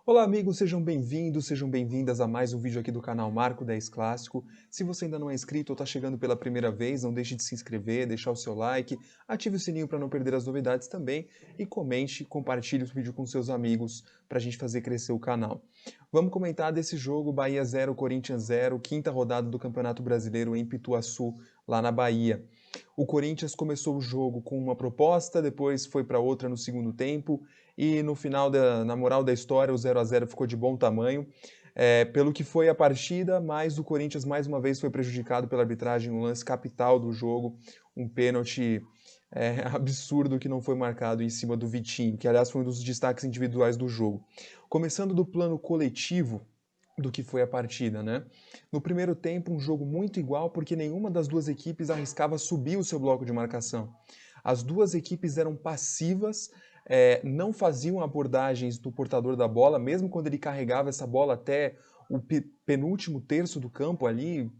Olá amigos, sejam bem-vindos, sejam bem-vindas a mais um vídeo aqui do canal Marco 10 Clássico. Se você ainda não é inscrito ou está chegando pela primeira vez, não deixe de se inscrever, deixar o seu like, ative o sininho para não perder as novidades também e comente, compartilhe o vídeo com seus amigos para a gente fazer crescer o canal. Vamos comentar desse jogo Bahia 0, Corinthians 0, quinta rodada do Campeonato Brasileiro em Pituaçu, lá na Bahia. O Corinthians começou o jogo com uma proposta, depois foi para outra no segundo tempo e no final, na moral da história, o 0 a 0 ficou de bom tamanho. Pelo que foi a partida, mas o Corinthians mais uma vez foi prejudicado pela arbitragem, um lance capital do jogo, um pênalti absurdo que não foi marcado em cima do Vitinho, que aliás foi um dos destaques individuais do jogo. Começando do plano coletivo, do que foi a partida, né? No primeiro tempo, um jogo muito igual, porque nenhuma das duas equipes arriscava subir o seu bloco de marcação. As duas equipes eram passivas, não faziam abordagens do portador da bola, mesmo quando ele carregava essa bola até o penúltimo terço do campo ali,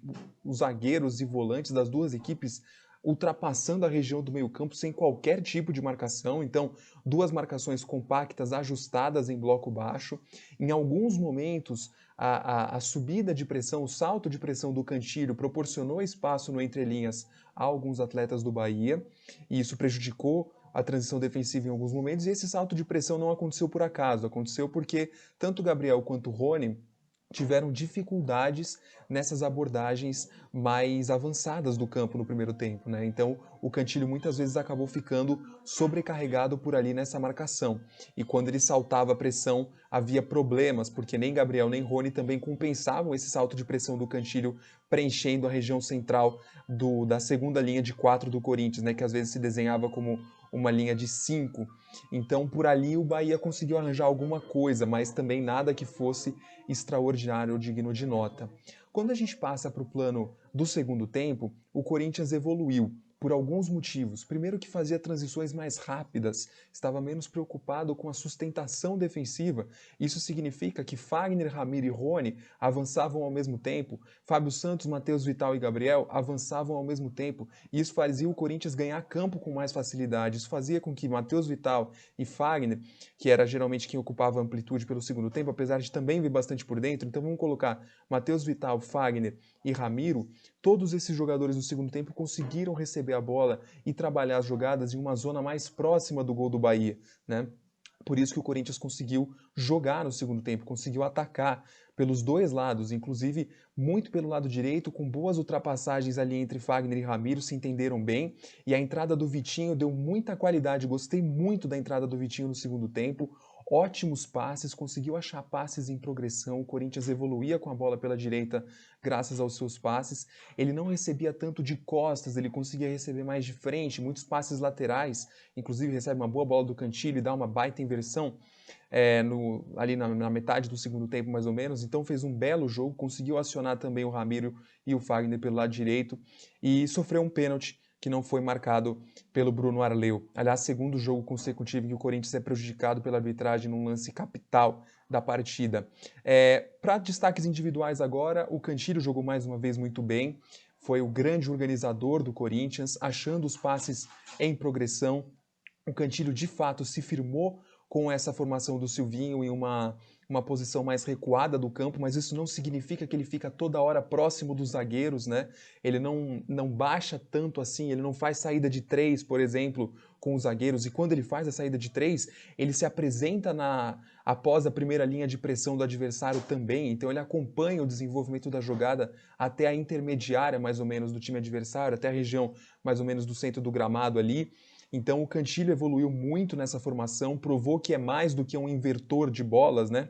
os zagueiros e volantes das duas equipes ultrapassando a região do meio-campo sem qualquer tipo de marcação. Então, duas marcações compactas, ajustadas em bloco baixo. Em alguns momentos, a subida de pressão, o salto de pressão do Cantillo proporcionou espaço no entrelinhas a alguns atletas do Bahia, e isso prejudicou a transição defensiva em alguns momentos, e esse salto de pressão não aconteceu por acaso, aconteceu porque tanto o Gabriel quanto o Rony tiveram dificuldades nessas abordagens mais avançadas do campo no primeiro tempo, né? Então o Cantillo muitas vezes acabou ficando sobrecarregado por ali nessa marcação. E quando ele saltava a pressão, havia problemas, porque nem Gabriel nem Rony também compensavam esse salto de pressão do Cantillo, preenchendo a região central da segunda linha de 4 do Corinthians, né? Que às vezes se desenhava como uma linha de 5. Então por ali o Bahia conseguiu arranjar alguma coisa, mas também nada que fosse extraordinário ou digno de nota. Quando a gente passa para o plano do segundo tempo, o Corinthians evoluiu por alguns motivos. Primeiro, que fazia transições mais rápidas, estava menos preocupado com a sustentação defensiva. Isso significa que Fagner, Ramiro e Rony avançavam ao mesmo tempo, Fábio Santos, Matheus Vital e Gabriel avançavam ao mesmo tempo, e isso fazia o Corinthians ganhar campo com mais facilidade. Isso fazia com que Matheus Vital e Fagner, que era geralmente quem ocupava a amplitude pelo segundo tempo, apesar de também vir bastante por dentro, então vamos colocar Matheus Vital, Fagner e Ramiro, todos esses jogadores no segundo tempo conseguiram receber a bola e trabalhar as jogadas em uma zona mais próxima do gol do Bahia, né? Por isso que o Corinthians conseguiu jogar no segundo tempo, conseguiu atacar pelos dois lados, inclusive muito pelo lado direito, com boas ultrapassagens ali entre Fagner e Ramiro, se entenderam bem, e a entrada do Vitinho deu muita qualidade, gostei muito da entrada do Vitinho no segundo tempo, ótimos passes, conseguiu achar passes em progressão, o Corinthians evoluía com a bola pela direita graças aos seus passes, ele não recebia tanto de costas, ele conseguia receber mais de frente, muitos passes laterais, inclusive recebe uma boa bola do Cantillo e dá uma baita inversão ali na metade do segundo tempo mais ou menos, então fez um belo jogo, conseguiu acionar também o Ramiro e o Fagner pelo lado direito e sofreu um pênalti que não foi marcado pelo Bruno Arleu. Aliás, segundo jogo consecutivo que o Corinthians é prejudicado pela arbitragem num lance capital da partida. Para destaques individuais agora, o Cantillo jogou mais uma vez muito bem, foi o grande organizador do Corinthians, achando os passes em progressão. O Cantillo de fato se firmou com essa formação do Silvinho em uma posição mais recuada do campo, mas isso não significa que ele fica toda hora próximo dos zagueiros, né? Ele não baixa tanto assim, ele não faz saída de 3, por exemplo, com os zagueiros, e quando ele faz a saída de 3, ele se apresenta após a primeira linha de pressão do adversário também, então ele acompanha o desenvolvimento da jogada até a intermediária, mais ou menos, do time adversário, até a região mais ou menos do centro do gramado ali. Então o Cantillo evoluiu muito nessa formação, provou que é mais do que um inversor de bolas, né?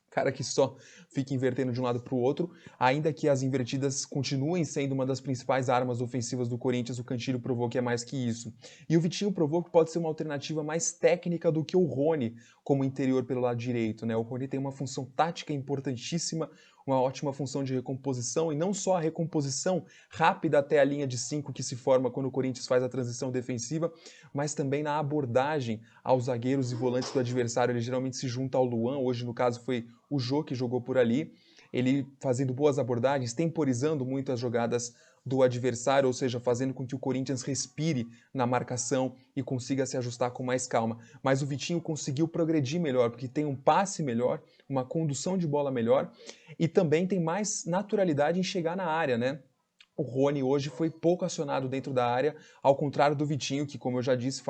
Cara que só fica invertendo de um lado para o outro, ainda que as invertidas continuem sendo uma das principais armas ofensivas do Corinthians, o Cantillo provou que é mais que isso. E o Vitinho provou que pode ser uma alternativa mais técnica do que o Rony como interior pelo lado direito, né? O Rony tem uma função tática importantíssima, uma ótima função de recomposição, e não só a recomposição rápida até a linha de 5 que se forma quando o Corinthians faz a transição defensiva, mas também na abordagem aos zagueiros e volantes do adversário. Ele geralmente se junta ao Luan, hoje no caso foi o Jô que jogou por ali, ele fazendo boas abordagens, temporizando muito as jogadas do adversário, ou seja, fazendo com que o Corinthians respire na marcação e consiga se ajustar com mais calma. Mas o Vitinho conseguiu progredir melhor, porque tem um passe melhor, uma condução de bola melhor e também tem mais naturalidade em chegar na área, né? O Rony hoje foi pouco acionado dentro da área, ao contrário do Vitinho, que, como eu já disse,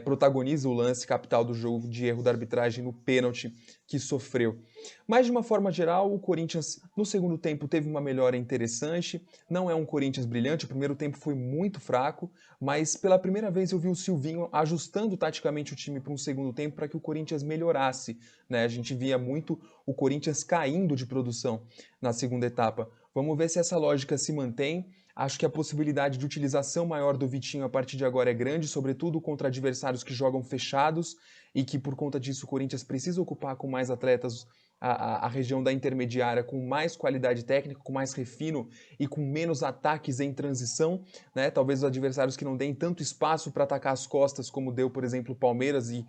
protagoniza o lance capital do jogo de erro da arbitragem no pênalti que sofreu. Mas, de uma forma geral, o Corinthians, no segundo tempo, teve uma melhora interessante. Não é um Corinthians brilhante, o primeiro tempo foi muito fraco, mas pela primeira vez eu vi o Silvinho ajustando taticamente o time para um segundo tempo para que o Corinthians melhorasse, né? A gente via muito o Corinthians caindo de produção na segunda etapa. Vamos ver se essa lógica se mantém. Acho que a possibilidade de utilização maior do Vitinho a partir de agora é grande, sobretudo contra adversários que jogam fechados e que por conta disso o Corinthians precisa ocupar com mais atletas a região da intermediária com mais qualidade técnica, com mais refino e com menos ataques em transição, né? Talvez os adversários que não deem tanto espaço para atacar as costas como deu, por exemplo, o Palmeiras e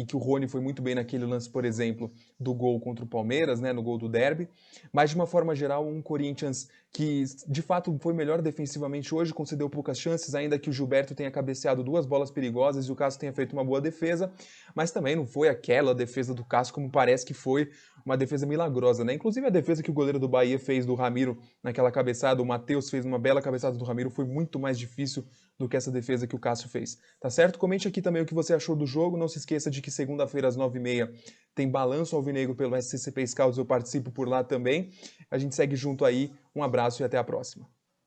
que o Rony foi muito bem naquele lance, por exemplo, do gol contra o Palmeiras, né, no gol do derby. Mas, de uma forma geral, um Corinthians que, de fato, foi melhor defensivamente hoje, concedeu poucas chances, ainda que o Gilberto tenha cabeceado 2 bolas perigosas e o Cássio tenha feito uma boa defesa, mas também não foi aquela defesa do Cássio como parece que foi uma defesa milagrosa, né? Inclusive a defesa que o goleiro do Bahia fez do Ramiro naquela cabeçada, o Matheus fez uma bela cabeçada do Ramiro, foi muito mais difícil do que essa defesa que o Cássio fez, tá certo? Comente aqui também o que você achou do jogo, não se esqueça de que segunda-feira às 9h30 tem Balanço Alvinegro pelo SCCP Scouts, eu participo por lá também. A gente segue junto aí, um abraço e até a próxima.